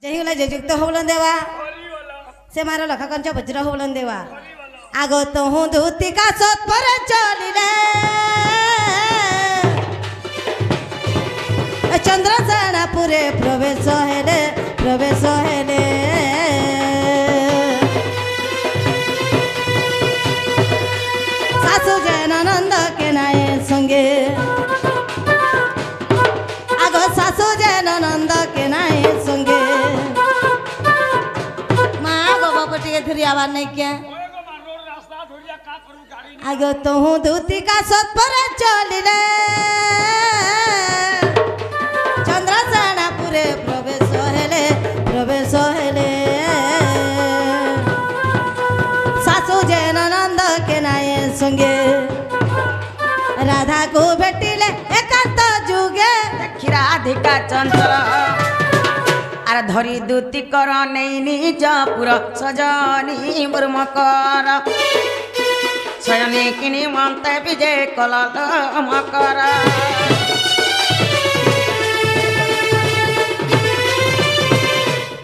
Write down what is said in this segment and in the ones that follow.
जहीला जजुक्त होलन देवा से मारो लखा कंच वज्र होलन देवा आगो तो हूँ धूती का सोत पर चलिले चंद्र सेना पूरे प्रवेश हेले सासू जैन नंद के नाये संगे आगो सासू जैन नंद के नाये संगे माँ गो बापटी फिर आवाज नहीं क्या आगो तो हूँ धूती का सोत पर चलिले चंद्र सेना पूरे प्रवेश हेले सासू जैन नंद के नाये संगे राधा को भेटिले एकांत जुगे क्षीराधिका चंचल आर धरी दूती कर नहीं निज पुर सजनी मुर्मकर शयने किनी मंते विजय कलल मकर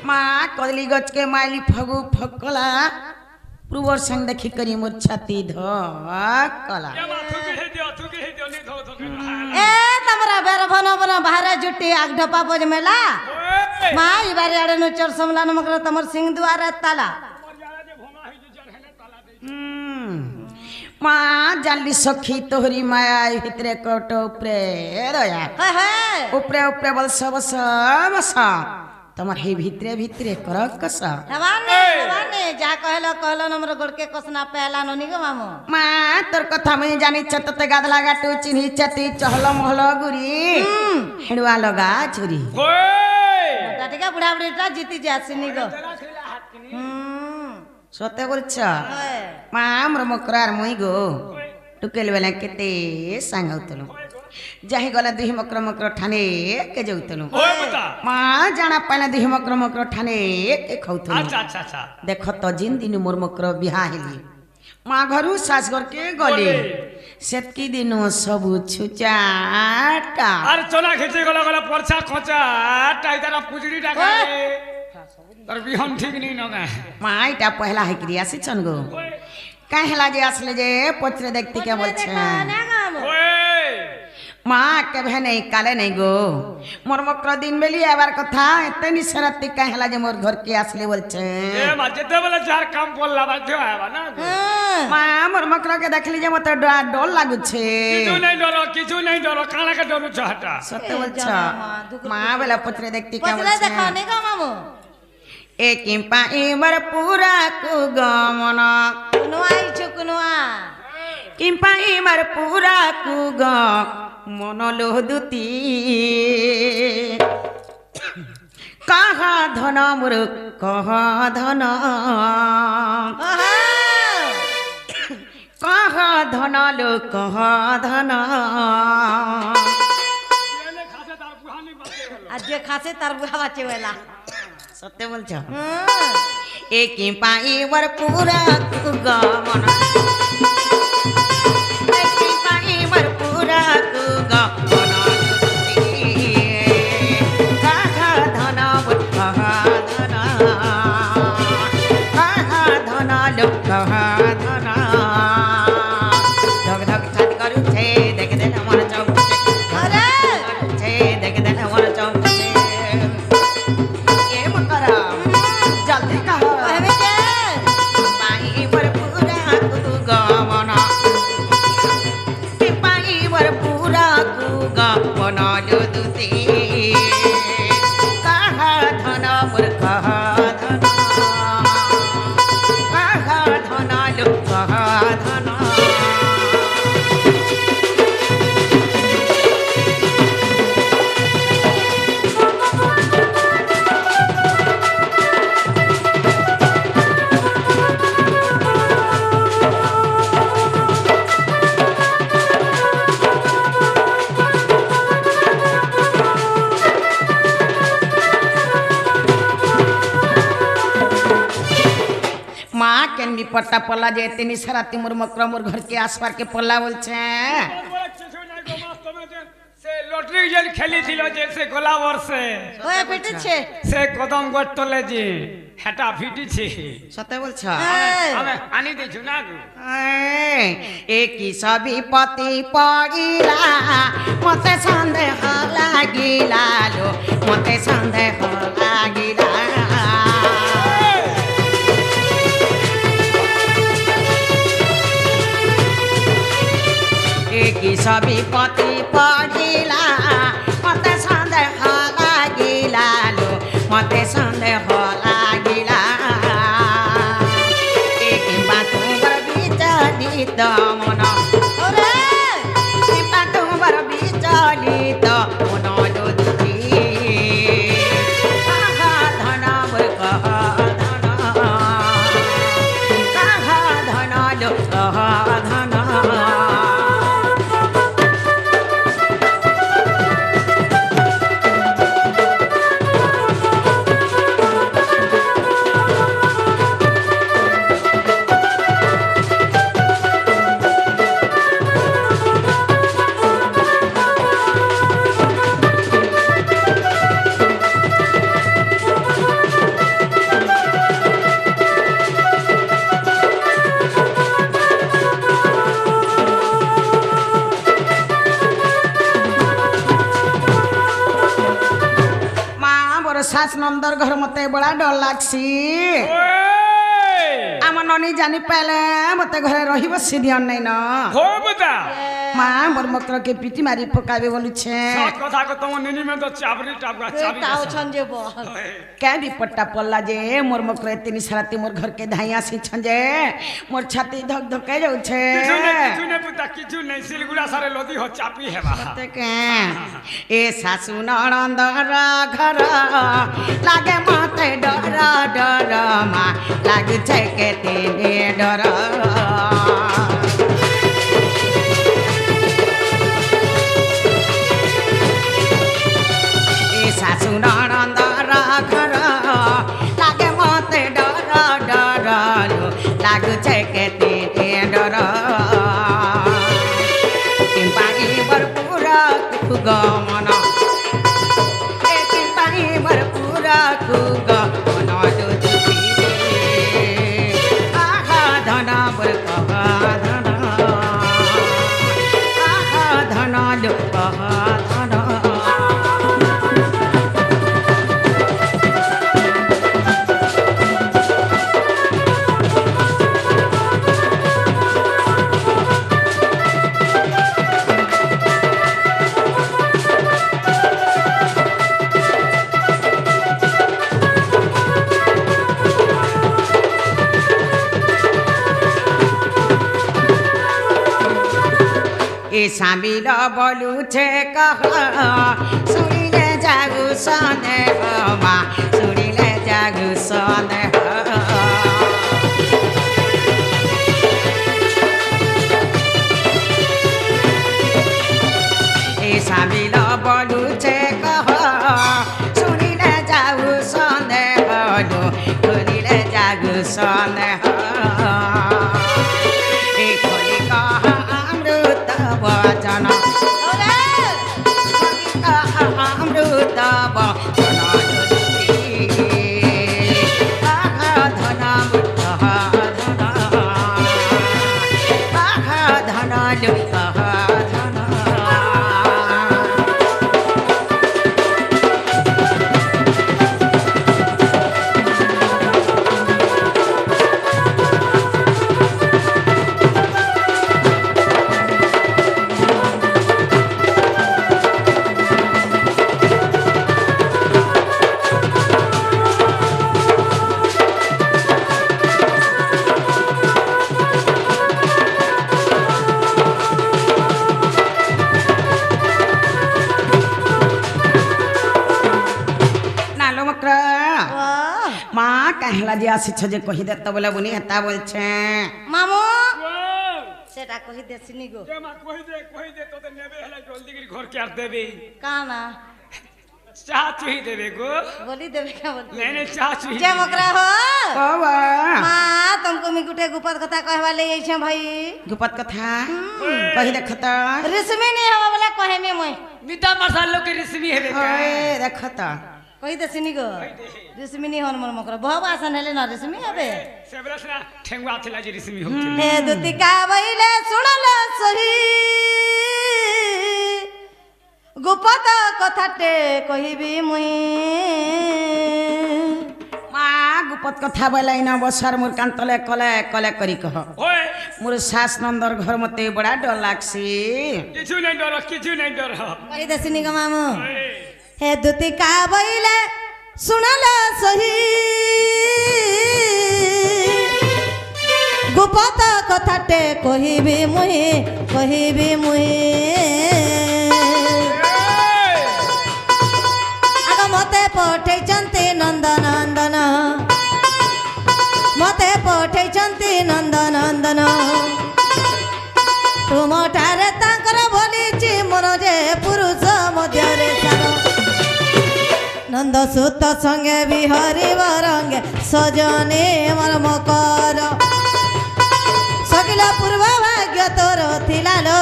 माँ कदली गच के माइली फगु फकला पूर्वर संग देखी करी मोर छाती धकला ए तमरा बेर भन बाहर जुटी आग ढपा बोज मेला माँ इबारे आड़े नु चर समला नमक तमर सिंह द्वार ताला माँ जाली सखी तोहरी माया भितरे कट उपरे दया उपरे उपरे बल सब तमर हे भितरे भितरे कर कस हवाने जा कहलो नमर गोड़ के कसना पहला ननी गो मामो माँ तोर कथा मुई जानी छतते गादला गाटू चिन्ही चती चहल महल गुरी हेडुआ लगा छुरी टाटिका बुढ़ा बुढ़ीटा जीती जासिनी गो सत्य बोलछ माँ मोर मकरार मुई गो टुकेल बेला केते सांगाउतलु जाहि गला दुहि मकर ठाने के जाउतलु माँ जाना पाला दुहि मकर ठाने के खाउतलु अच्छा देख तो जिन दिन मोर मकर बिहा हेली माँ घरु सास घर के गली सेतकी दिन सब छुचाटा अरे चोला खिचे गला परछा खोचा टाइटारा पुजड़ी डाका तर बिहन ठीक नहीं नगा माँ इटा पहला है क्रिया से चनगो कहला जे असले जे पत्र देखती क्या बोलछे माँ के नहीं काले नहीं गो मोर मकर दिन बेली आबार कथा एते निसरती कहला जे मोर घर के असले बोलछे ए मा जेते बोले चार काम बोलला बाध्य आबा ना माँ मोर मकर के देखली जे मते डर लागु छे किछु नहीं डरो काना के डरू छहटा सत्य बोलछ माँ बेला पत्र देखती क्या बोलछे देखा नहीं गो मामो एक पाई मर पूरा को गमन कुनुआई छुकुनुआ किंपाई मर पूरा को ग मनलो दुती कहा धन मोर कहा धन कहा धन लो कहा धन आज जे खासे तार बुढ़ा बाचे वाला सत्य बोलछ एक पाई मर पूरा को गमन पट्टा पल्ला जे तेनी सराती मोर मकर मोर घर के आसपार के पल्ला बोल छे লটারি যেন খেলিছিল যে সে গোলা বর্ষে হয়ে পিটেছে সে কদম গড় তলে যে হেটা ফিটিছে সতে বলছ আমি আনি দিছু না গো একই সবই পতি পড়িলা মতে সন্দেহ লাগিলা লো মতে সন্দেহ লাগিলা একই সবই পতি পড়িলা মতে সন্দেহ লাগিলা লো মতে সন্দেহ লাগিলা কিংবা তোমার বিচলিত মন ওরে কিংবা তোমার বিচলিত মন দুঃখী ধন কহ ধন কহ ধন শাস নন্দর ঘর মতে বড়া ডর লাগছি আমার ননি জানি পাইলে মতে ঘরে রহিব সে দিয়ন নাই না হোবতা মা মোর মক্রকে পিটি মারি পকাবে বলুছে সত কথা কো তোম নিনি মে তো চাবরি টাবগা চাবি তাও ছঞ্জে বল কে বিপদটা পড়লা যে মোর মক্র তিনি সারাতি মোর ঘরকে ধাই আসিছন যে মোর ছাতি ধক ধকে যাউছে কিছু নে পুতা কিছু নাই সিলগুড়া সারে লদি হ চাপি হেবা কে এ শাশু ননন্দর ঘর লাগে মতে ডর ডর মা লাগছে কেতে ডর শাশু ননন্দর ঘর লাগে মতে ডর ডর লাগছে কেতে ডর পানি ভরপুর কুগমন পানি ভরপুর কুগমন দুঃখী আহা ধন বর কহ ধন আহা ধন কহ ধন সামিল বলুছে কহ শুনিলে জাগু সন্দেহ মা শুনিলে জাগু সন্দেহ সামিল বলুছে কহ শুনিলে যাগু সন্দেহ শুনিলে জাগু সন্দেহ বচন অমৃত বচন মা কাহলা যে আসিছ যে কহি দে তো বলে বুনি হেতা বলছে মামু সেটা কহি দেছিনি গো মা কই দে তোতে নেবে হলে জলদি করে ঘর কে আর দেবে কানা चाह चुही देवे गो बोली देवे क्या बोलती मैंने चाह चुही जे मकरा हो बाबा माँ तुमको मी गुटे गुपत कथा कहवा ले छे भाई गुपत कथा कही देखत रिसमी नहीं हवा वाला कहे में मैं मिता मसालो के रिसमी हेबे का ओए देखत कही दे सिनी गो रिसमी नहीं होन मन मकरा बहुत आसान हेले ना रिसमी हबे सेबरसना ठेंगवा थला जे रिसमी होते हे दुतिका बइले सुनल सही गुपत कथाटे कहिबी मुई মা গুপত কথা বলাই না বসার মোর কান্তলে কলে কলে করি কহ ओए মোর শাস নন্দর ঘর মতে বড়া ডর লাগছে किछु नहीं डर कही दे सिनी गो मामू हे दुतिका बइले सुनल सही गुपत कथाटे कहिबी मुई आग मते पठेइचंती नंदन मते पठेइचंती नंदन तुमठारे तांकर बोलीची मोर जे पुरुष मध्यरे सार नंद सुत संगे बिहरी बरंगे सजने मोर मकर सकिला पूर्व भाग्य तोर थिला लो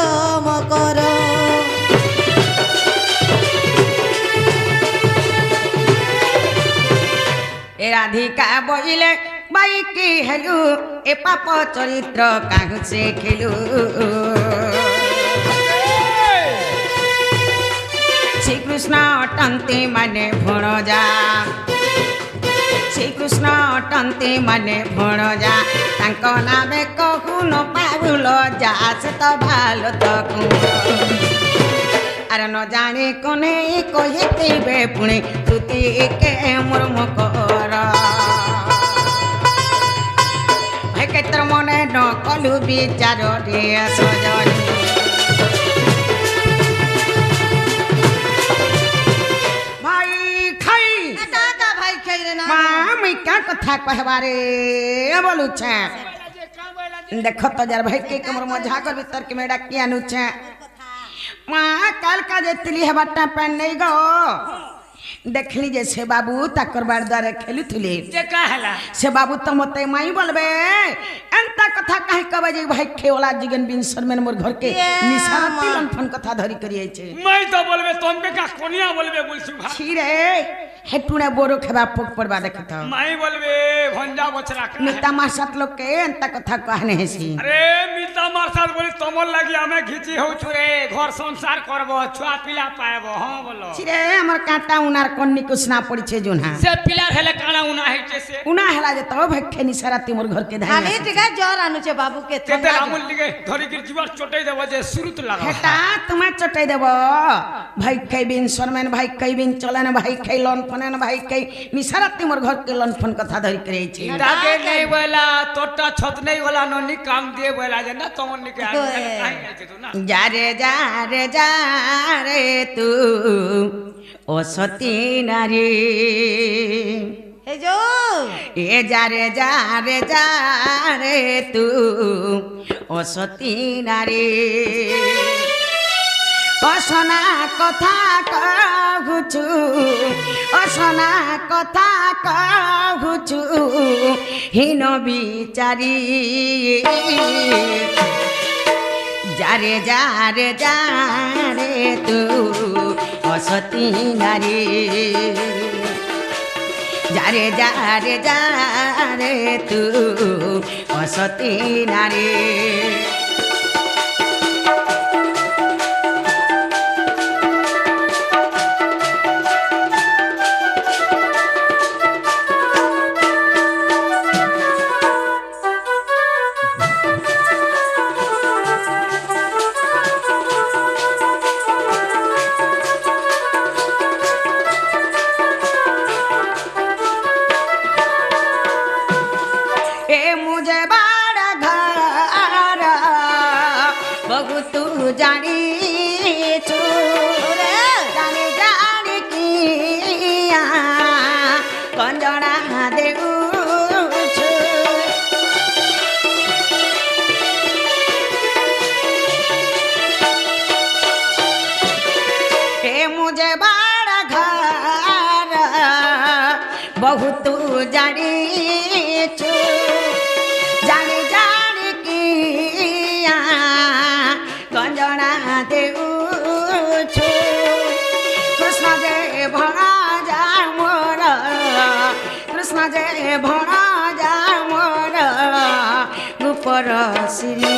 मकर এ রাধিকা বইলে বাই কি হেলু এ পাপ চরিত্র কাহু সে খেলু শ্রীকৃষ্ণ অটন্তি মানে ভণজা শ্রীকৃষ্ণ অটন্তি মানে ভণজা তাঙ্ক নামে কহু ন পাবুল যা সে তো ভালো তো আর ন জানে কোনে কহিতিবে পুণে তুতি কে মোর মকর ভাই কেতর মনে ন কলু বিচার রে সজনি ভাই খাই का भाई खेल रे ना মা আমি কা কথা কহবারে বলু ছে দেখো তো যার ভাই কে কমর মজা কর ভিতর के मेडा কি আনু ছে মা কাল का जेतली हेबाटा पेन नहीं गो देखली जे से बाबू ताकर बाड़ द्वारे खेलुथिले जे कहला से बाबू तो मते माई बोलबे एंता कथा काहे कहबे जे भाई खेवला जिगन बिन शर्मेन मोर घर के निशाती लंफन कथा धरी करी आइछे मैं तो बोलबे तुम का कोनिया बोलबे बोलछु भा छी रे हेटुने बोरो खेबा पोक पड़बा देखत मैं बोलबे भंजा बचरा का मिता मासत लोग के एंता कथा कहने हेसी अरे मिता मारसाल बोली तमल लागि हमें घिची हो छुरे घर संसार करबो छुआ पिला पाएबो हां बोलो छी रे हमर काटा उनार कन्नी कुछ ना पड़ी छे जोना से पिलार हेले काना उना है जैसे उना हेला जे तो भखे निसराती मोर घर के धाई खाली टिका जोर आनु छे बाबू के केते रामुल लिगे धरी गिर जीवा चोटै देबो जे सुरुत लगा हेटा तुम्हें चटाई देबो भाई कई बिन शर्मेन भाई कई बिन चलन भाई कई लन फनन भाई कई निसराती मोर घर के लन फन कथा धरी करे छे दागे नहीं बोला तोटा छत नहीं बोला नोनी काम दे बोला जे ना तमन निके आ काहे नहीं छे तू ना जा रे तू ओ सती नारी हे जो ए जा रे तू ओ सती नारी অসনা কথা কহুচু অসনা কথা কহুচু হীন বিচারি যারে তু অসতী নারী যারে তু অসতী নারী मुझे बड़ा घर ଜାଣିଛୁ ଜାଣି ଜାଣିକି ଗଞ୍ଜଣା ଦେଉଛୁ କୃଷ୍ଣ ଯେ ଭଣଜା ମୋର କୃଷ୍ଣ ଯେ ଭଣଜା ମୋର ଉପର ଶ୍ରୀ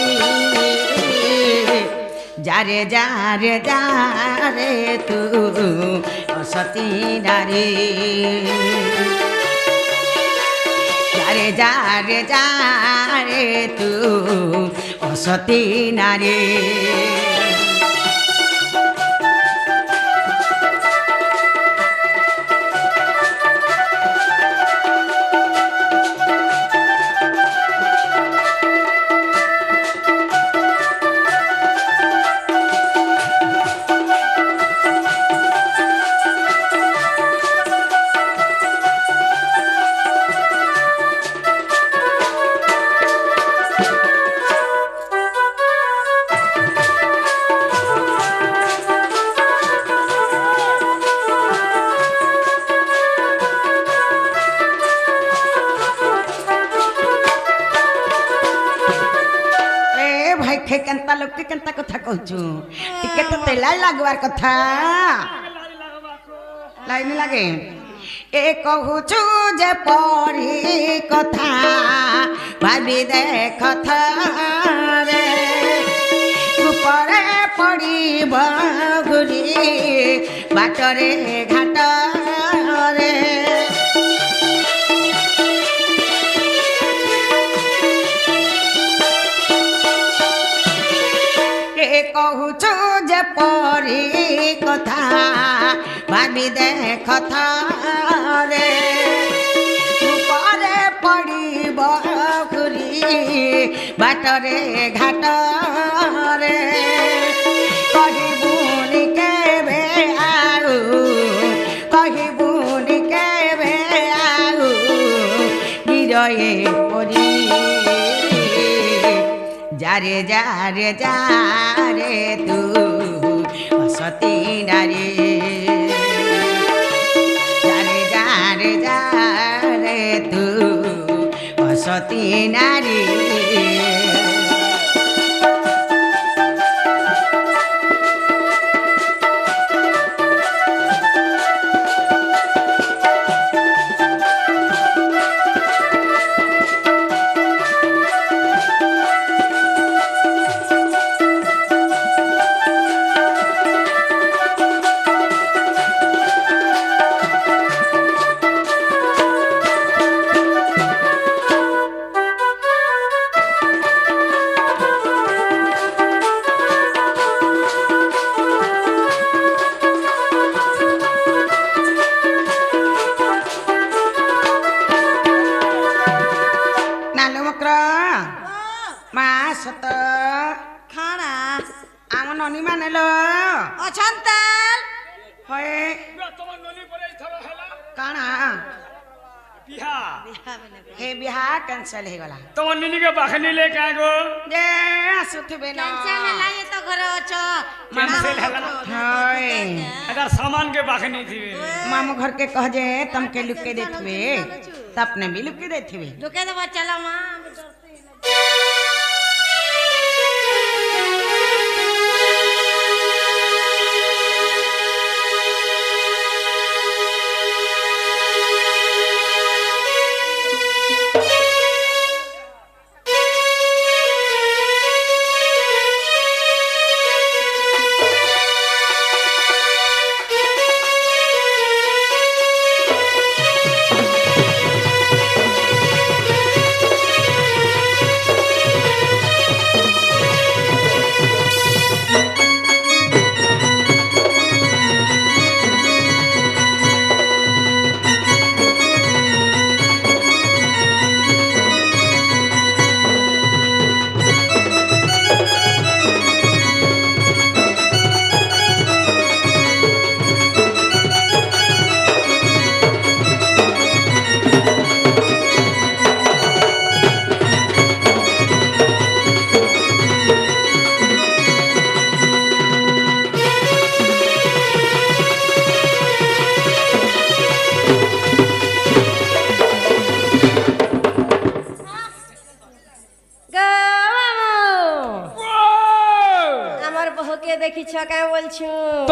যারে যারে যারে তু অসতী নারী যারে যারে যারে তু অসতী নারী केंता लोग केंता कथा कहचु टिके तो तेलाई लागवार कथा लाइन लागे ए कहूचु जे परी कथा भाबी देख रे ऊपरे पड़ी बगुरी बाटरे घाट रे कहूचु जे परी कथा भाबी देख रे ऊपरे पड़ी बगुरी बाटरे घाट रे कहबुनि केबे आउ कहबुनि केबे आउ गिरए परी যারে যারে যারে তু অসতী নারী যারে যারে যারে তু অসতী নারী सत खाना आम ननी माने लो अछंतल होए काना बिहा हे बिहा कैंसिल हे गला तो ननी के बाखनी ले का गो जे आसुथबे न टेंशन लागे तो घरे अछ कैंसिल हला होए अगर सामान के बाखनी थी मामू घर के कह जे तुम के लुके देथबे तपने भी लुके देथबे लुके दे चला मां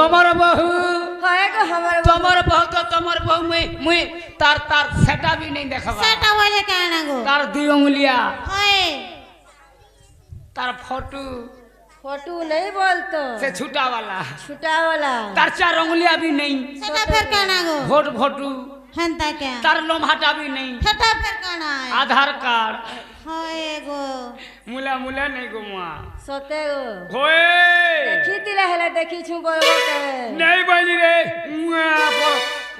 তোমার বহু হয় গো আমার তোমার বহু তো তোমার বহু মুই তার তার সেটা भी नहीं देखबा সেটা বলে কেন গো তার দুই উंगलिया হয় তার ফটো फोटो नहीं बोलतो से छूटा वाला छुटा वाला तार चार उंगलियां भी नहीं সেটা ফের কেন গো वोट फोटो হেনতা কে तार लोमहाटा भी नहीं সেটা ফের কেন आधार कार्ड হয় গো मुला मुला नहीं गुमा सोते गो होए देखी तिले हेले देखी छु बोलबो के नहीं बनी रे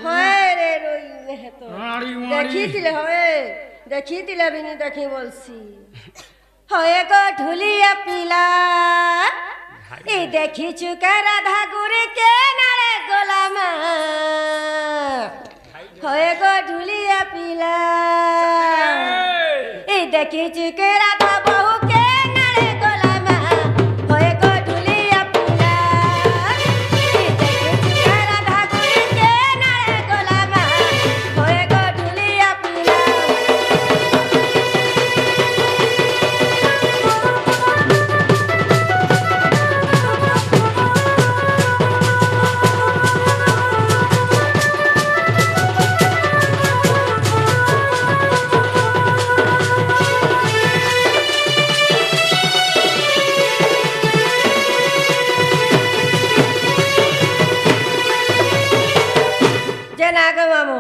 होए रे रोई है तो मारी देखी तिले होए देखी तिले भी नहीं देखी बोलसी होए गो ढुलिया पीला ई देखी छु के राधा गुरी के नारे गोलाम होए गो ढुलिया पीला ई देखी छु के राधा बहू के नारे गोलाम होए गो ढुलिया पीला ई देखी छु के राधा गुरी के नारे गोलाम होए गो ढुलिया पीला जनाग मामू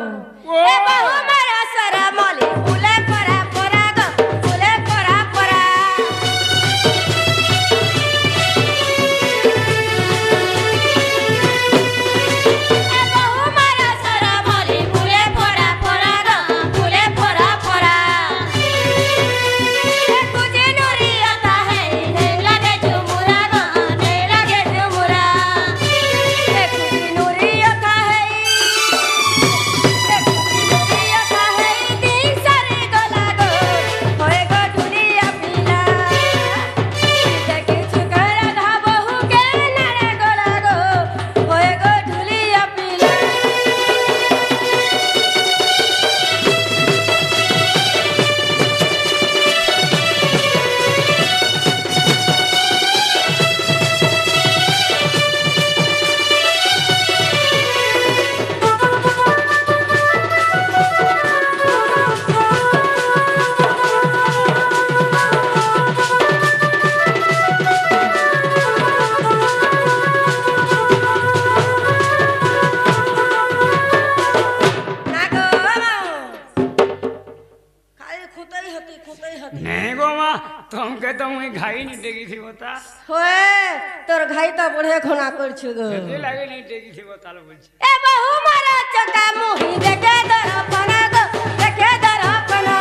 ए बहु मारा सरा मली फुले परा परा ग फुले परा परा ए बहु मारा सरा मली फुले परा परा ग फुले परा परा ए तुझे नूरी आता है नहीं लगे झुमुरा ग नहीं लगे झुमुरा ए तुझे नूरी आता है नहीं गोमा तुमके तो मुई घाई नहीं टेकी थी बता होए तोर घाई तो बढ़े खोना कर छु गो ये लगे नहीं टेकी थी बता लो बुझ ए बहु मारा चका मुही देखे दरपना गो देखे दरपना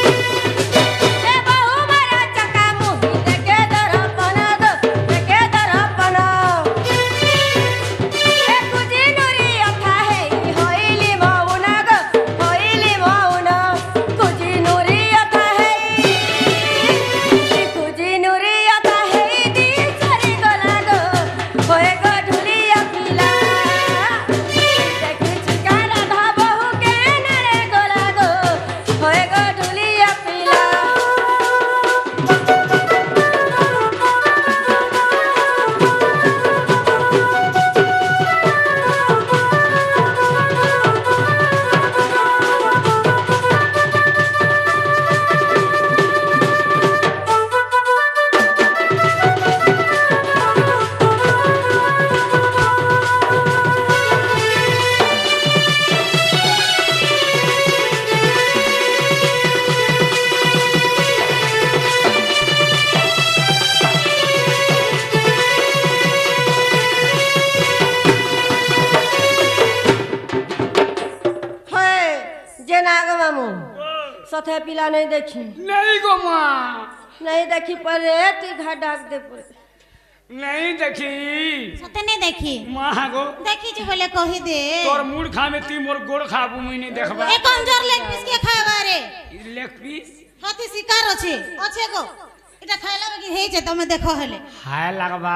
ए बहु मारा चका मुही देखे दरपना गो देखे दरपना ए कुजी नूरी अथा है होइली मौना गो होइली मौना कुजी नूरी अथा है कुजी नूरी अथा है दी सरी गला गो होए गो ढुलिया पीला देखी छिका राधा बहू के नारे गोला गो होए गो ढुलिया पीला होए जे नाग मामू सथे पीला नहीं देखी नहीं गोमा नहीं देखी पर तू घा डाक दे पर नहीं देखी সতে নেই দেখি माँ गो দেখিছি বলে কহি দে तोर मूड खा में ती मोर गोड़ खाबू मुई नहीं देखबा এ কমজোর লেগ পিস কে খাইবা রে लेग पीस হাতি শিকার আছে আছে গো এটা খাইলা কি হেইছে তুমি দেখো হেলে हाय लगबा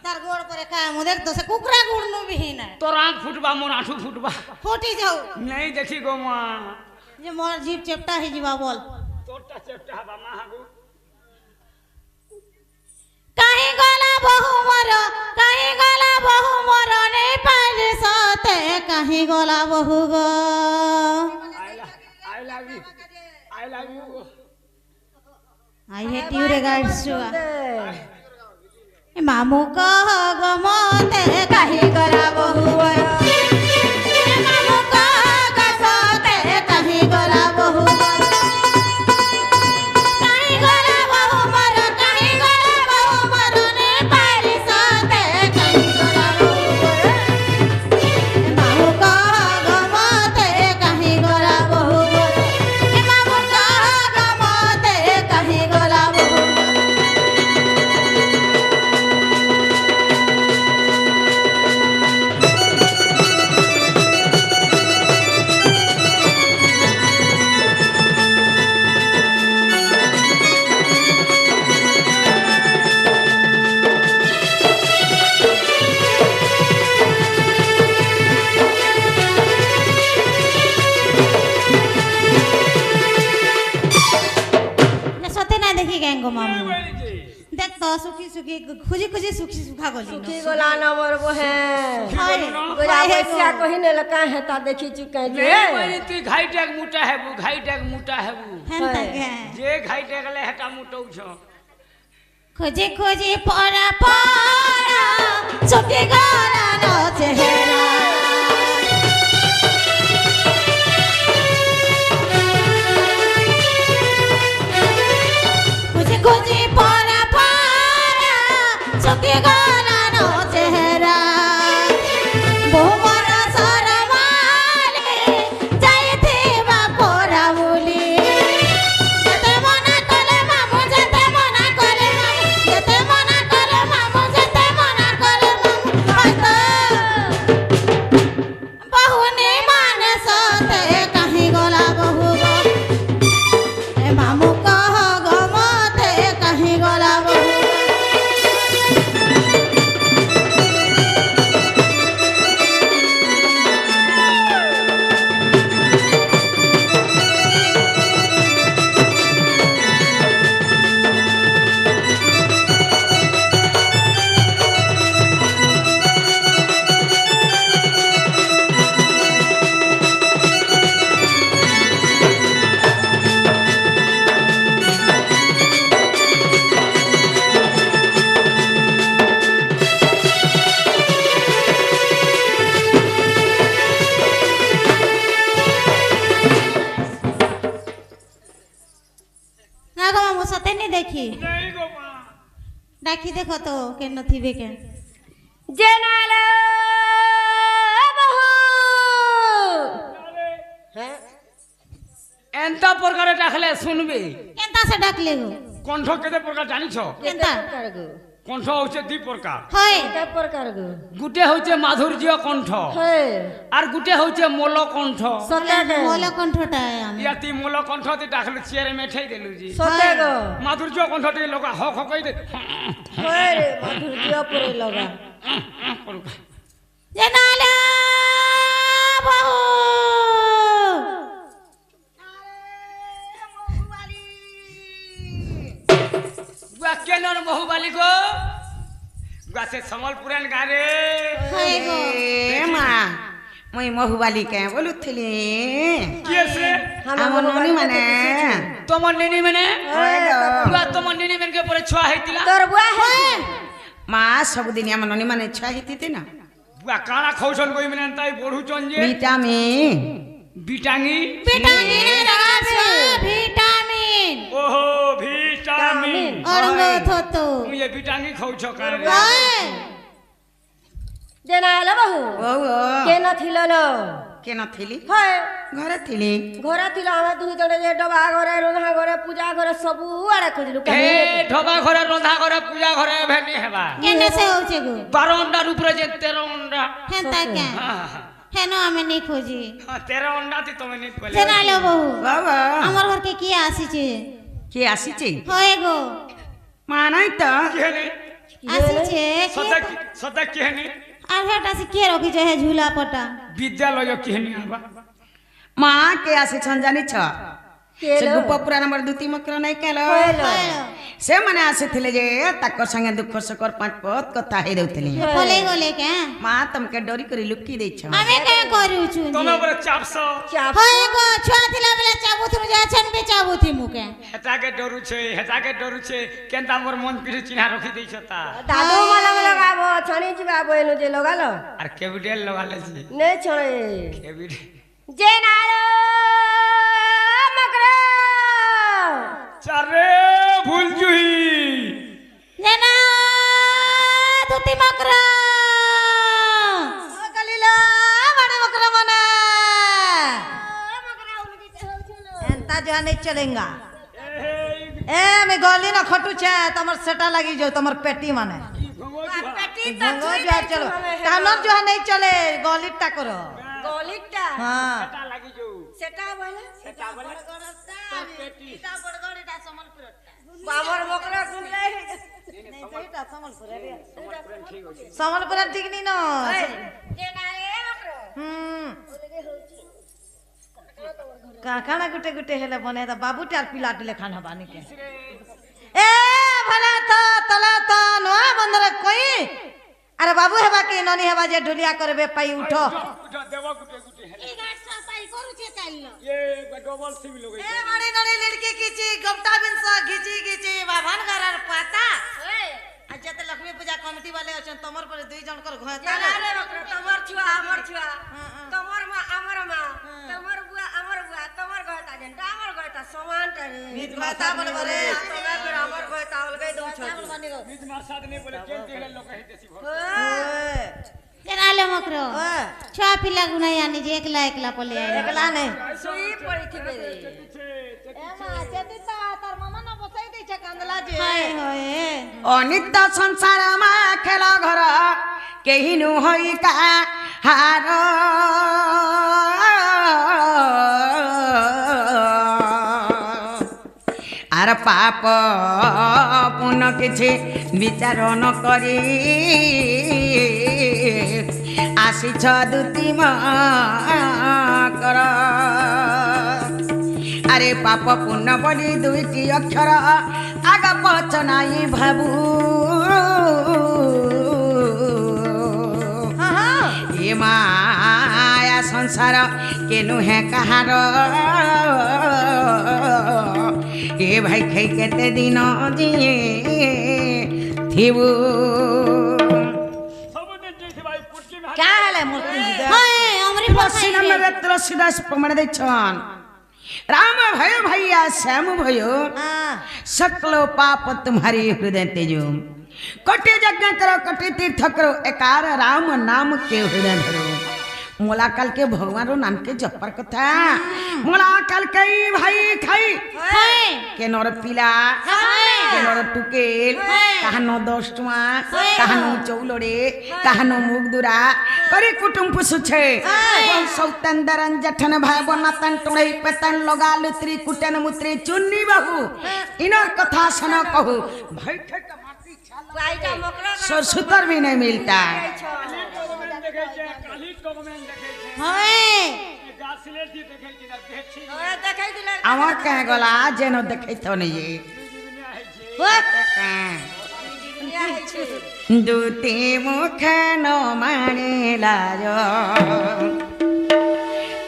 তার গোড় করে খায় মু দেখতো সে কুকরা গুড় নু বিহি না तोर आँख फुटबा मोर आँठू फुटबा ফুটি যাও नहीं देखी गोमा যে মোর জিভ চেপটা হে ଯିবা বল तोरटा चेपटा हबा माँ गो কাহি গলা বহু মর কাহি গলা বহু মর নেই পাইলি সতে কাহি গলা বহু গো I love you. I love you. I hate you regards to মামু কহ গো মতে কাহি গলা বহু মর মামু কহ গো সতে কাহি গলা বহু মর কাহি গলা বহু মর কাহি গলা বহু মর নেই পাইলি সতে কাহি গলা বহু মর মামু কহ গো মতে কাহি গলা বহু মর মামু কহ গো মতে কাহি গলা বহু মর সতে না দেখি গেঙ্গো মামু দেখ তো সুখী সুখী খুঁজি খুঁজি সুখী সুখা গলি सुखी गोला नंबर वो है हाय गोला पैसा कहिने लका है ता देखी चुके ले बनी तू घाई टैग मुटा है बु घाई टैग मुटा है बु হেন তাকে जे घाई टैग ले हटा मुटौ छ খুঁজি খুঁজি পড়া পড়া সুখী গলা নো চেহারা খুঁজি খুঁজি পড়া পড়া সুখী গলা নো চেহারা বহু বড় সরমালে যাইথিবা পড়া বলি যেতে মনা করে মামু যেতে মনা করে মামু যেতে মনা করে মামু যেতে মনা করে মামু হয়তো বহুনি মানে সতে কাহি গলা বহু গো এ মামু কহ গো মতে কাহি গলা বহু না গো মামু সতে নি দেখি नहीं गो मां ডাকি দেখো তো কেন থিবে কেন जेनाल बहु हैं एंता प्रकार डाखले सुनबे কেনতা সে ডাকলে গো कंठ केते प्रकार जानि छ কেনতা प्रकार गो कंठ होचे दी प्रकार হয় क्या प्रकार गो गुटे होचे माधुर्य कंठ है আর গুটে হচ্ছে মোল কণ্ঠ सते गो মোলা কণ্ঠটা আমি ইয়াতি মোল কণ্ঠ তি ডাকলে চেয়ারে মেঠাই দেলু জি सते गो মাধুর্য কণ্ঠ তি লোক হক হকই দে है रे मधुर पूरे लगा জেনালা বহু গুয়া কেনর বহুবালি গো গুয়া সে সম্বলপুরান গারে হয় গো এ মা মই মহুবালি কে বলুথিলি কিয়ে সে আমার ননি মানে তোমার নিনি মানে হয় গো। গুয়া তোমার নিনি মেনকে পরে ছোয়া হইতিলা तोर बुआ है মা সবদিন আমার ননি মানে ছুয়া হিতিতে না গুয়া কানা খাউছন কই মানে তাই বড়ুচন যে ভিটামিন বিটাঙ্গি ভিটামিনের আছে ভিটামিন ওহো ভিটামিন অরঙ্গ থতো তুমি এ বিটাঙ্গি খাউছ কারে হয় जेनाल बहु ও ও के न थिलो न কেন থিলি है ঘরে থিলি घरे थिलो हम दुई जणे जे डबा घरे रंधा घरे पूजा घरे सबु आड़े खोजलु হে ঢবা ঘরে রন্ধা ঘরে পূজা ঘরে ভেনি হেবা কেন সে হচ্ছে গো 12 অন্ডার উপরে যে 13 অন্ডা হেন তাকে হেন আমি নি খোঁজি 13 অন্ডা তি তুমি নিত কইলে জেনালো বহু বাবা আমার ঘরকে কি আসিছে কে আসিছে হয় গো মা নাই তো কেনে আসিছে সদা কেনে আর হেটা সে কে রখিছ হে ঝুলা পটা বিদ্যালয় কেনে আবা মা কে আসিছন জানিছ के से लो गुप्पा पुरा नंबर 2 मकर नहीं केलो होलो से माने आसीथिले जे ताको संगे दुख सुखर पांच पत कथा हे देउथिले पले गले के मां तुमके डोरी करी लुकी दै छ आमे का करू छु तुम्हें बड़े चापसो होय गो छुआ थिला बेला चाबुथु जा छन बे चाबुथि मुके हेता के डरू छे केनता मोर मन पिरे चिन्हा रखी दै छता दादू मलम लगाबो छणी जिबाबो एनु जे लगालो और केबिडेल लगा ले छी नै छणे केबिड जे नारो मकरा चारे भूल जुही लेना धुती मकरा गलीला बड़े मकरा मना एंता जो नहीं चलेगा ए मैं गली ना खटू छे तमर सेटा लगी जो तमर पेटी माने भंगो जो चलो कानर जो नहीं चले गलीटा करो गलिटा हां लागी जो सेटा बोले पेटी बाबर मकरा गुले समलपुर ठीक नहीं न जे नारे मकरा काकाना गुटे गुटे हेले बने त बाबू टार पिलाट ले खाना बानी के ए भला तो तला तो न बंदर कोई अरे बाबू हेबा के ननी हेबा जे ढुलिया करबे पाई उठो देवा गुटे गुटे है ई गाछ सफाई करू छे काइलो ये डबल सिविल हो गई ए बड़ी ननी लड़की कीची गमटा बिनसा घिची बाभन घरर पाता आज ते लक्ष्मी पूजा कमिटी वाले अछन तमर पर दुई जन कर घोता नारे मकरा तमर छुआ हमर छुआ तमर मा हमर मा तमर बुआ हमर बुआ तमर गयता जन हमर गयता समान तरे बीच माता बोले बरे तमर पर हमर गयता अलगै दउ छ बीच मार साथ नहीं बोले केन केले लोग है देसी भर ओए लेना ले मकरो ओए छुआ पिला गुना यानी जे एकला पले आए एकला नहीं सुई पड़ी थी बे ए मा चेती ता तार मामा न बसाई दे छ कांदला जे हाय होय अनित संसारमा खेल घर केही नु होई का हार आर पाप पुण्य किछि विचार न करी आसीछ दुती कर अरे पाप पुण्य बोली दुईटी अक्षर आग पछ नाई भाबू ये माया संसार केनु है कहार ये भाई खाई केते दिन दिए थिबू सब दिन जैसे भाई पुटकी में क्या हाले मूर्ति हाय हमरी पसीना में तुलसीदास प्रमाण दे छन राम भयो भैया श्याम भयो हां सकलो पाप तुम्हारी हृदय तेजो कटे यज्ञ करो कटे तीर्थ करो एकार राम नाम के हृदय धरो मोला कल के भगवान रो नाम के जपर कथा मोला कल के भाई खाई हाय के नर पिला के नर टुकेल कहानो 10 टुआ कहानो चौलड़े कहानो मुगदुरा करे कुटुम पुसुछे सौतंदरन जठन भाई बनतन टुड़ई पेतन लगा लुत्री कुटन मुत्री चुन्नी बहू इनर कथा सन कहू भाई ठे का माटी वाइटा मकरा सर सुतर भी नहीं मिलता देखे छे काली टोकमेन देखे छे हाय गासिले दी देखे छे ना देखी ओए देखै दिले आवा कह गला जेनो देखै तो नहीं दुनिया है छे दूती मुख न माने लाजो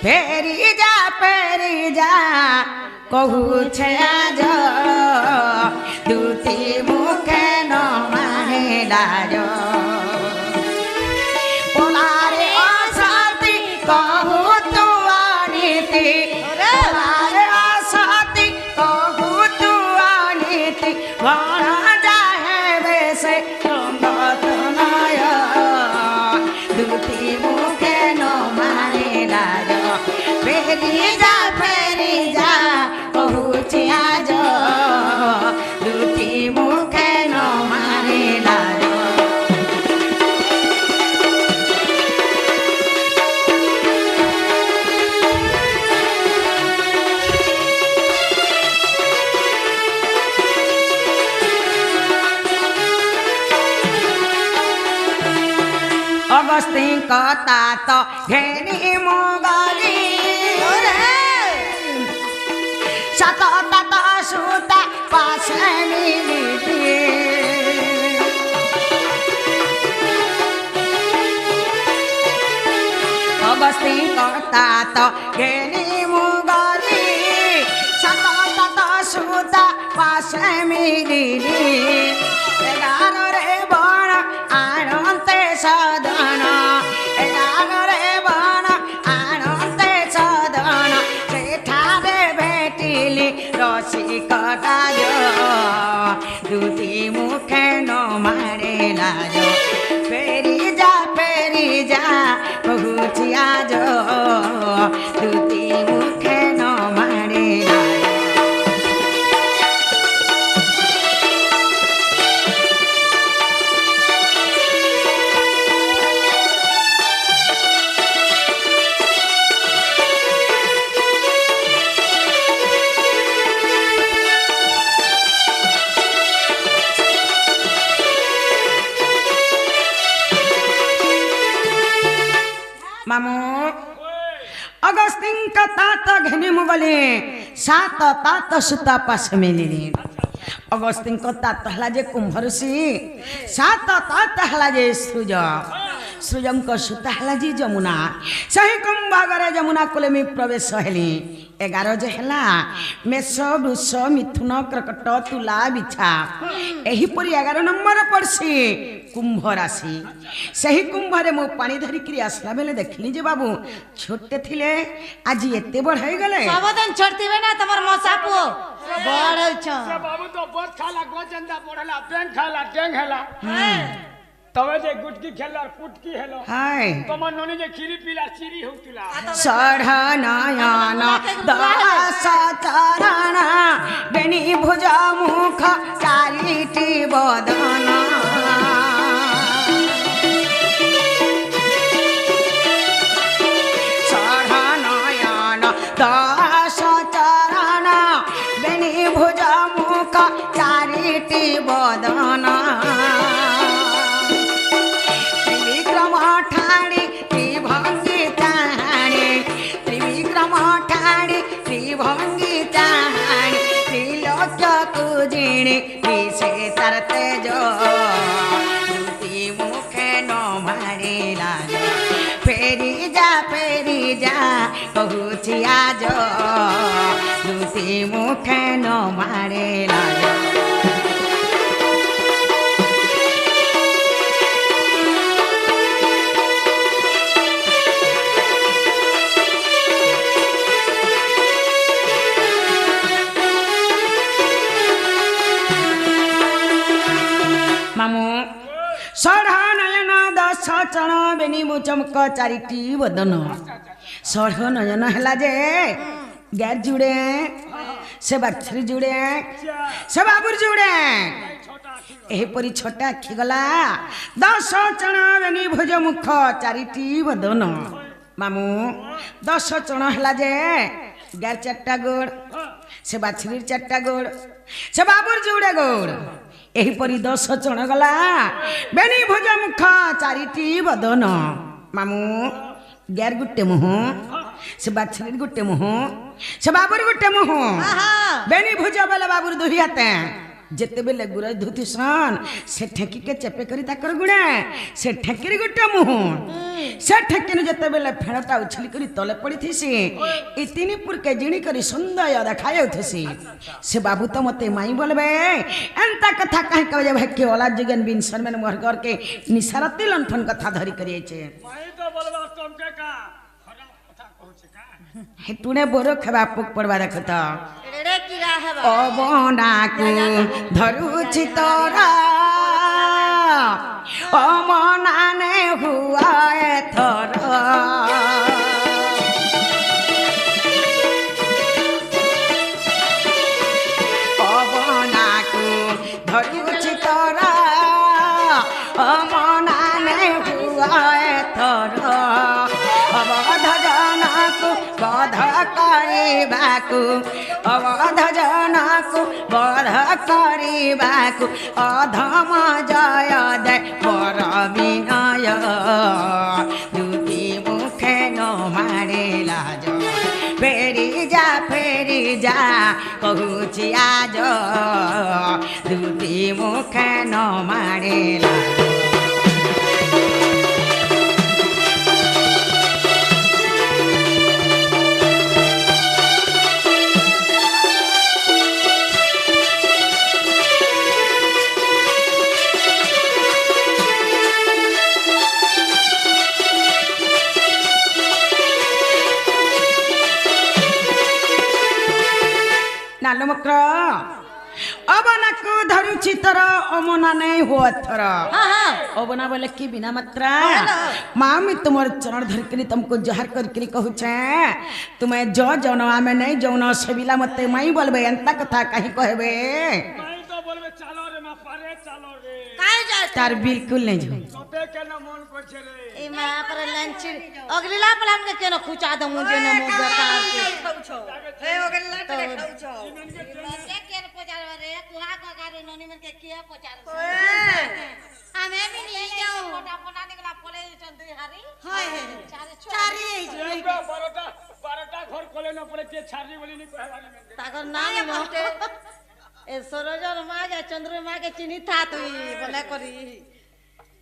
फेरी जा कहू छे आज दूती मुख न माने लाजो पोलारे आसाती कहू तू आनीति पोलारे आसाती कहू तू आनीति वहाँ जाए वैसे संगत नया दूती मुखे न माने लाजो फेरी जा कहू छे आज दूती मुखे न माने लाजो अगस्ती कता तो घेनी मोगली सात तात सुता पास मिली अगस्ती करता तो गेली मुगली सतत सुता पास मिली 11 रे बण आणते सदन 11 रे बण आणते सदन सेठारे भेटिली रसिक राज दुती मुखे न मारे लाज फेरी जा पहुँची आज दुती मुखे न मारे लाज मामू अगस्तिंक तात घेनी मुगले 7 तात सुता पास मिलिली अगस्तिंक तात हला जे कुंभ ऋषि 7 तात हला जे सृजंक सुता हला जी जमुना सही कुंभागरे जमुना कुले में प्रवेश हेली 11 जे हला मेष वृष मिथुन कर्कट तुला बिछा एही परी 11 नंबर पड़सी कुंभ राशि सही कुंभरे मो पानी धरिकी आसला बेले देखली जे बाबू छोटे थिले आज एते बड़ हो गले सबदिन छोड़तीबे ना तमर मसा पो बड़ छ बाबू तो बस खाला गोचंदा पड़ला पेन खाला टेंग हेला तवे जे गुटकी खेला पुटकी हेलो हाय तमर नोनी जे खीरी पीला चिरी होतुला सढ़ नयन दास चरण बेनी भुज मुख चालिटी बदन सढ़ नयन दास चरण बेनी भुज मुख चारिटी बदन त्रिविक्रम ठाणी त्रिभंगी चाणी त्रिविक्रम ठाणी त्रिभंगी चाणी त्रिलोक्य कुजिणी विषे तर तेज दुती मुखे न मारे लाज फेरी जा कहूची आज दुती मुखे न मारे लाज मामू सढ़ नयन दस चण बेनी मुचमक चारिटी बदन सढ़ नयन है जे गैर जुड़े से बाछरी जुड़े से बाबुर जुड़े एहीपरी छोटा आखि गला 10 चण बेनी भुज मुख चारिटी बदन मामू 10 चण है जे गैर 4टा गोड़ से बाछरी 4टा गोड़ से बाबुर जुड़े गोड़ एहीपरी 10 चण गला बेनी भुज मुख चारिटी बदन मामू गैर गुटे मुह से बाछरी गुटे मुह से बाबुर गुटे मुह बेनी भुज बेले बाबुर दुही हाते जेते बेले गुरज धुतिसन से ठेकी के चेपे करी ताकर गुणे से ठेकीर गुटे मुह से ठेकीनु जेते बेले फेणटा उछली करी तले पड़ी थिसी ई तीनी पुर के जिणी करी सुंदर देखाय उथसी से बाबू तो मते माई बोलबे एंता कथा काहे कहे भाई के ओला जगन बिन शर्मन मोहर घर के निसारती लंठन कथा धरी करी छे माई तो बोलबा तुमके का खराब कथा कहू छे का हे तूने बोरो खबा पुक पड़वा देखत रे की राह है ओ बनाकू धरुछि तोरा ओ मनाने हुआ थोरा ओ बनाकू धरुछि तोरा ओ मनाने हुआ थोरा अवध जनकू बध करिबाकू अवध जनकू बध करिबाकू अधम जय दे बर विनय दुती मुखे न मारे लाज फेरी जा କହୁଛି ଆଜ ଦୁତି ମୁଖେ ନ ମାଡ଼ିଲା ନାଲ ମକ୍ର ଅବନାକୁ ଧରୁଛି ତର ଅମନା ନେଇ ହୁଅ ଥର ଅବନା ବୋଲେ କି ବିନା ମାତ୍ରା ମା ମୁଁ ତୁମର ଚରଣ ଧରିକିରି ତୁମକୁ ଜହାର କରିକିରି କହୁଛେ ତୁମେ ଯୌନ ଆମେ ନେଇ ଯୌନ ସେବିଲା ମତେ ମାଇ ବୋଲବେ ଏନ୍ତା କଥା କାହିଁ କହିବେ तार बिल्कुल नहीं जो ए मां पर लंच अगला प्लान के केनो खुचा द मुझे न मो बेकार के ए अगला तो खाउछो के केन पचार रे तुहा का गारे ननी मन के किया पचार हमें भी नहीं जाओ मोटा मोटा निकला पले चंद्री हारी हाय चारी बारटा घर कोले न पड़े के छारी बोली नहीं कहवानी ताकर नाम मोटे ए सरोजर मां के चंद्र मां के चिन्ही था तुई बोले करी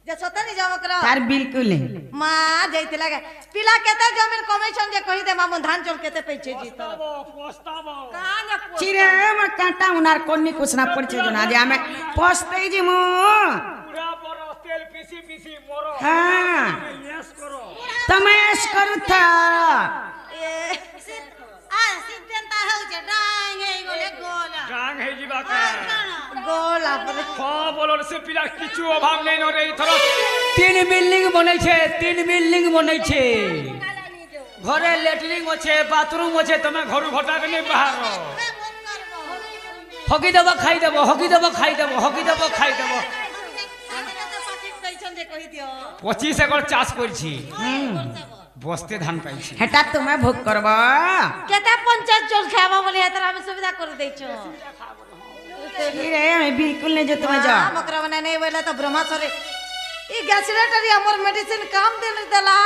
जे सते नहीं जाव करा तार बिल्कुल नहीं मां जइते लागे पिला केते जमीन कमीशन जे कहि दे मामू धान चोल केते पैसे जीतो पछताबो कहां न चिरे म कांटा उनार कोनी कुछ ना पड़छे जो ना जे हमें पछते जी मु पूरा बरो तेल पीसी मोरो हां यस करो तमेश करू था ए आ सिंतेंता हो जे डांग हे गोले गोला गांग है जीवा का गोला पर ख बोलर से पिला किछु अभाव नै न रे थरो 3 बिल्डिंग बनै छे 3 बिल्डिंग बनै छे घरे लेटरिंग होछे बाथरूम होछे तमे घरु घटा के नै बाहर हगी देबो खाई देबो हगी देबो खाई देबो हगी देबो खाई देबो 25 एकड़ चाष करछि बस्ते धान पाइछि हेटा तुम्हें भोग करबा केते पंचायत चोल खाबा बोले तरा हम सुविधा कर दै छो चिरे हमें बिल्कुल नहीं जो तुम्हें जा मकरा बना नहीं बोले तो ब्रह्मास्वर ई गैस सिलेंडर हमर मेडिसिन काम देला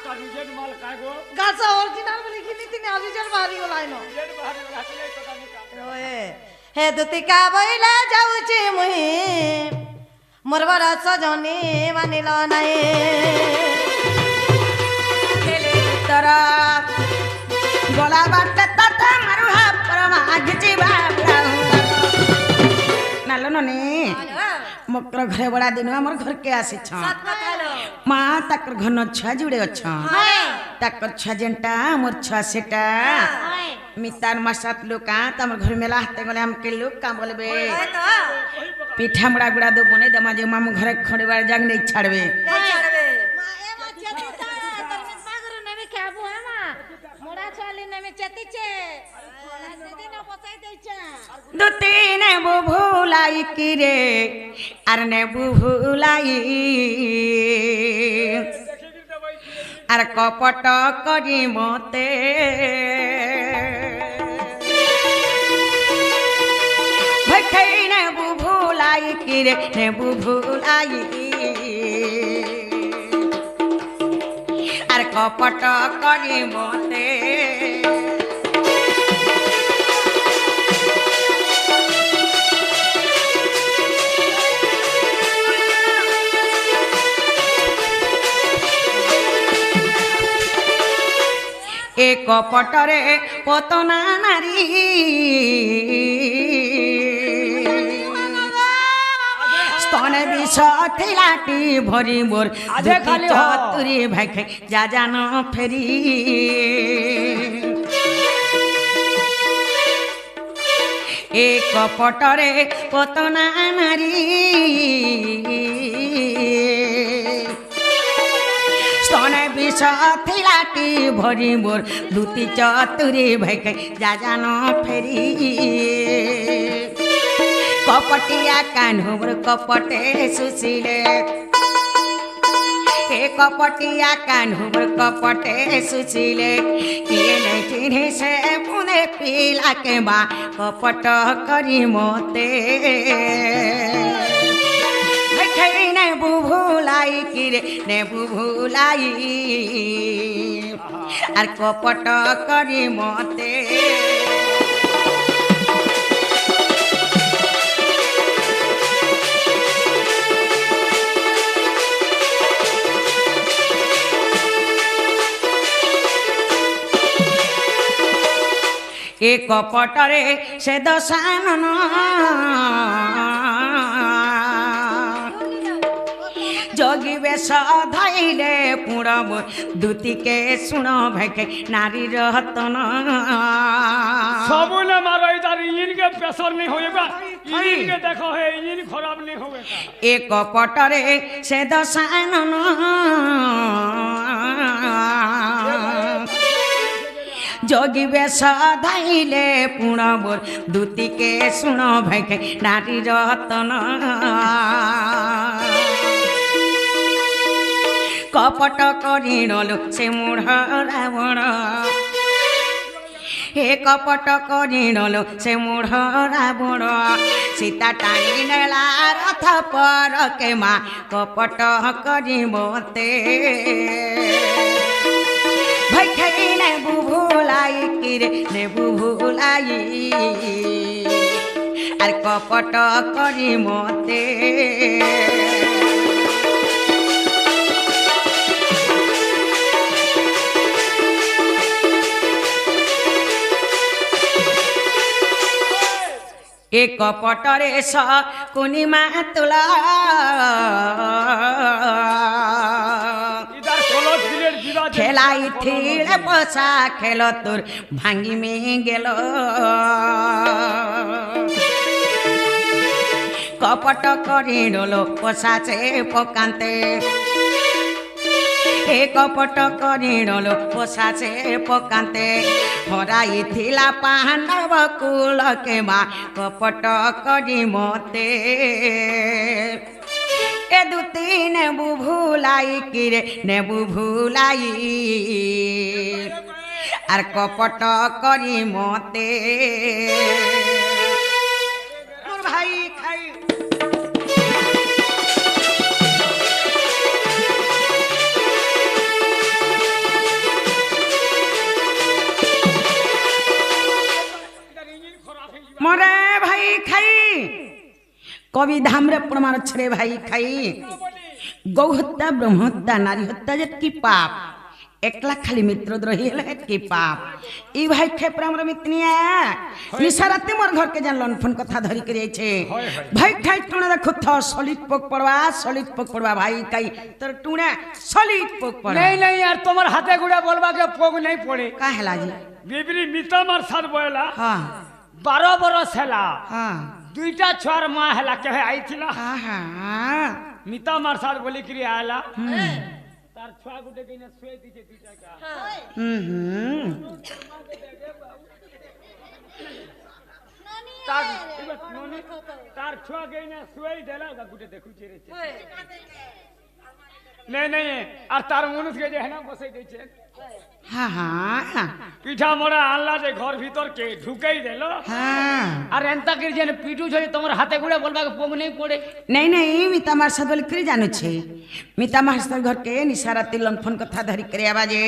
तो रिजेक्ट माल कागो गाछ ओरिजिनल बोली कि नीति ने ओरिजिनल बाहरी लाइनो रिजेक्ट बाहर राखले पता नहीं का ओए हे दुतिका बइला जाउची मुही मोर बड़ा सजनी मानिलो नाही तोरा गोला बाट तता मारू हा परमा आगची बाबरा नालो ननी मकर घरे बड़ा दिन हमर घर के आसी छ मां तकर घन छा जुड़े अछ तकर छा जेंटा मोर छा सेटा मितार मासात लोका तमर घर मेला हते गले हम के लोग काम बोलबे पिठा मुड़ा गुड़ा दो बने दमा जे मामू घरे खड़े बार जाग नहीं छाड़बे दुती ने बुभुलाई किरे आर ने बुभुलाई आर कपट करी मते भखई ने बुभुलाई किरे ने बुभुलाई आर कपट करी मते एक पटरे पतना नारी स्तने विष थिलाटी भरी मोर आधे खाली हो। चतुरी भाई खाई जा जान फेरी एक पटरे पतना नारी स्तने विष थिलाटी भरी मोर लुटी चतुरी भाई खाई जा जान फेरी कपटिया कान्हुर कपटे सुशीले हे कपटिया कान्हुर कपटे सुशीले किए नहीं चिन्हे से पुने पीला के बा कपट करी मोते ने बुभुलाई किरे ने बुभुलाई आर कपट करी मते ଏକ ପଟରେ ସେ ଦଶାନନ যোগী বেশ ধাইলে পুড়ব দুতিকে শুণ ভাইকে নারী রতন सबने मारो इधर इंजन के प्रेशर नहीं होएगा इंजन के देखो है इंजन खराब नहीं होएगा এক পটরে সে দশানন যোগী বেশ ধাইলে পুড়ব দুতিকে শুণ ভাইকে নারী রতন কপট করিণলো সে মূঢ় রাবণ হে কপট করিণলো সে মূঢ় রাবণ সীতা টানি নেলা রথ পরকে মা কপট করি মতে ভাই খাই নেবু ভুলাই কিরে নেবু ভুলাই আর কপট করি মতে এক পটরে শকুনি মাতুলা इधर कलश गिलेर गिरा খেলাই থিড়ে পশা খেল তোর ভাঙ্গি মে গেল কপট করিল পশাছে পকান্তে হে কপট করিল পশাছে পকান্তে হরাইথিলা পাণ্ডব কুলকে মা কপট করি মতে এ দুতি নেবু ভুলাই কিরে নেবু ভুলাই আর কপট করি মতে মোর ভাই খাই মরে ভাই খাই কবি ধামরে প্রমাণ ছেড়ে ভাই খাই গৌ হত্যা ব্রহ্ম হত্যা নারী হত্যা যে কি পাপ একলা খালি মিত্রদ্রোহী হলে কি পাপ এই ভাই খাই প্রামর মিত্রিয়া নিশারাতে মোর ঘরকে জান লনফন কথা ধরি করে আইছে ভাই খাই টুনা দেখো থ সলিড পোক পড়বা ভাই খাই তোর টুনা সলিড পোক পড়া नहीं नहीं यार तुम्हारे हाथे गुड़ा बोलवा के पोग नहीं पड़े का हेला जी बिबरी मिता मार साथ बोला हां 12 बरस हैला हां दुईटा छुआर माँ हैला कहे आई थी ना हां मिता मार साथ बोली करी आला तार छुआ गुटे कइने सोए दीजे दुईटा का तार नोनी तार छुआ कइने सोए देला गुटे देखु छे नहीं नहीं और तार मनुष्य के जे है ना बसई दै छे हाँ हाँ পিঠা মোড়া আনলা যে ঘর ভিতর কে ঢুকাই দিল हाँ আর এন্তা করে যেন পিটু ছড়ি তোমার হাতে গুড়ে বলবা পোগ নেই পড়ে नहीं नहीं मिता मार साथ बोले करी जानू छे मिता मार साथ घर के निशारा तिलन फोन कथा धरी करे आवाजे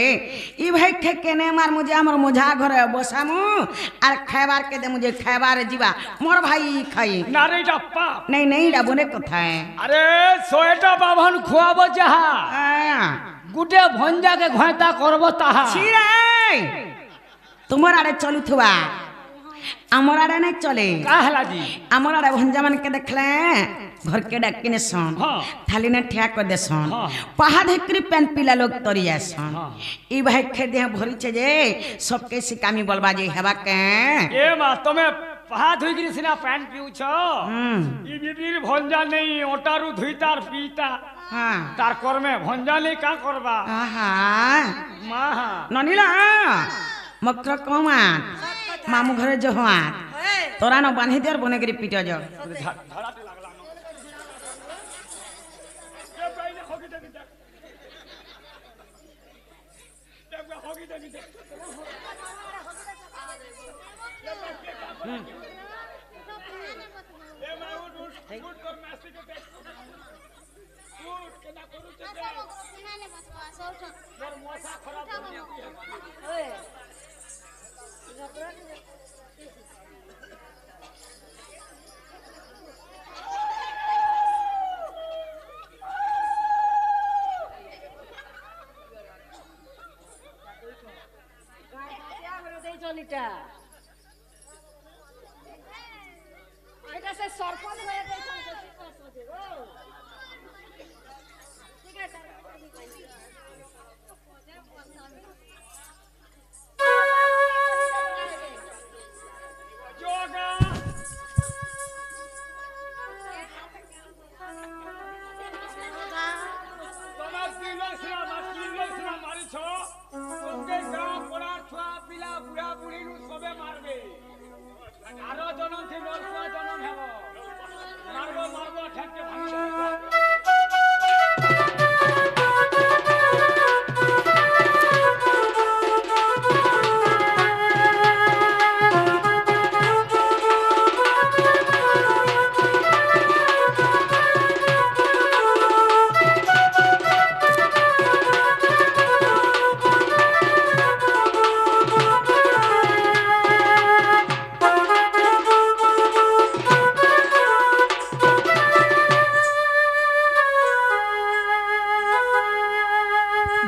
ई भाई खे केने मार मुझे हमर मोझा घर बसामु आर खाइबार के दे मुझे खाइबार जीवा मोर भाई खाई নারীটা পাপ नहीं नहीं डाबोने कथा है আরে সোয়েটা বাভন খুয়াবো যাহা हाँ গুটে ভঞ্জাকে ঘয়তা করব তাহা छिरे তোমার আরে চলু থুবা আমার আরে নাই চলে কাহলা জি আমার আরে ভঞ্জা মান के देखले घर के डाकिने सन हाँ। थाली ने ठिया कर दे सन हाँ। पहा धेकरी पेन पिला लोग तरिया सन हाँ। ई भाई खे दे भरी छे जे सबके सिकामी बोलबा जे हेबा के এ মা তুমি পাহা ধুই গিরি সিনা প্যান পিউছ ই বিবির ভঞ্জা নেই ওটারু ধুইতার পিতা हां তার কর্মে ভঞ্জা নেই কা করবা आहा মা ननीला मकर कमा मामू घरे जहवा तोरा न बांधी देर बने करी पिट जा ধরাতে লাগলা এ বাইরে হগি দে দে এ হগি দে দে এ মা উঠ কর মাসি কে দে উঠ কেনা করু দে মোর মশা খারাপ হই से सरपंच হয়ে দেখুন ঠিক আছে যোগা তোমার কিলো মারিছ প্রত্যেক গ্রাম পড়ার ছুয়া পিলা বুড়া বুড়ি সবে মারবে আরো জনম থেকে নলকুয়া জনম হব মারবো ঠেকতে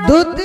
দুধ